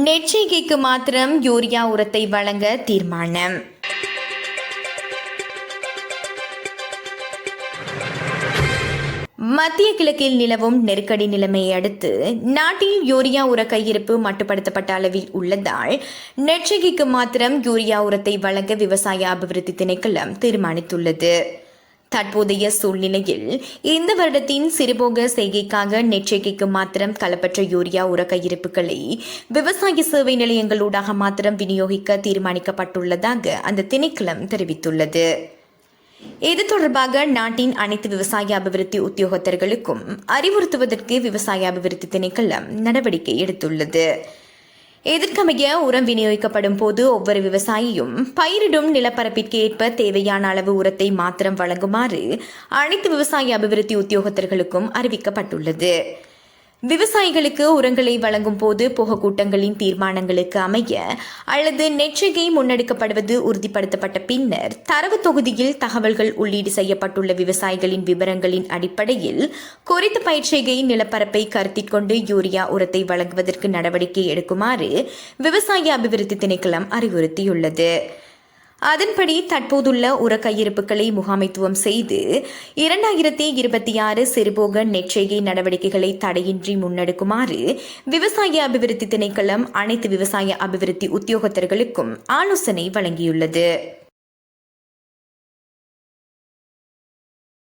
நெற்செய்கைக்கு மாத்திரம் யூரியா உரத்தை வழங்க தீர்மானம். மத்திய கிழக்கில் நிலவும் நெருக்கடி நிலைமையை அடுத்து நாட்டில் யூரியா உர கையிருப்பு மட்டுப்படுத்தப்பட்ட அளவில் உள்ளதால் நெற்செய்கைக்கு மாத்திரம் யூரியா உரத்தை வழங்க விவசாய அபிவிருத்தி திணைக்களம் தீர்மானித்துள்ளது. தற்போதைய சூழ்நிலையில் இந்த வருடத்தின் சிறுபோக செய்கைக்காக நெற்செய்கைக்கு மாத்திரம் களப்பற்ற யூரியா உர கையிருப்புகளை விவசாய சேவை நிலையங்களூடாக மாத்திரம் விநியோகிக்க தீர்மானிக்கப்பட்டுள்ளதாக அந்த திணைக்களம் தெரிவித்துள்ளது. இது தொடர்பாக நாட்டின் அனைத்து விவசாய அபிவிருத்தி உத்தியோகத்தர்களுக்கும் அறிவுறுத்துவதற்கு விவசாய அபிவிருத்தி திணைக்களம் நடவடிக்கை எடுத்துள்ளது. இதற்கமைய உரம் விநியோகிக்கப்படும் போது ஒவ்வொரு விவசாயியும் பயிரிடும் நிலப்பரப்பிற்கு ஏற்ப தேவையான அளவு உரத்தை மாத்திரம் வழங்குமாறு அனைத்து விவசாய அபிவிருத்தி உத்தியோகத்தர்களுக்கும் அறிவிக்கப்பட்டுள்ளது. விவசாயிகளுக்கு உரங்களை வழங்கும் போது புகக்கூட்டங்களின் தீர்மானங்களுக்கு அமைய அல்லது நெற்செய்கை முன்னெடுக்கப்படுவது உறுதிப்படுத்தப்பட்ட பின்னர் தரவு தொகுதியில் தகவல்கள் உள்ளீடு செய்யப்பட்டுள்ள விவசாயிகளின் விவரங்களின் அடிப்படையில் குறித்த பயிர்ச்செய்கை நிலப்பரப்பை கருத்தில் கொண்டு யூரியா உரத்தை வழங்குவதற்கு நடவடிக்கை எடுக்குமாறு விவசாய அபிவிருத்தி திணைக்களம் அறிவுறுத்தியுள்ளது. அதன்படி தற்போதுள்ள உர கையிருப்புகளை முகாமைத்துவம் செய்து 2026 சிறுபோக நெற்செய்கை நடவடிக்கைகளை தடையின்றி முன்னெடுக்குமாறு விவசாய அபிவிருத்தி திணைக்களம் அனைத்து விவசாய அபிவிருத்தி உத்தியோகத்தர்களுக்கும் ஆலோசனை வழங்கியுள்ளது.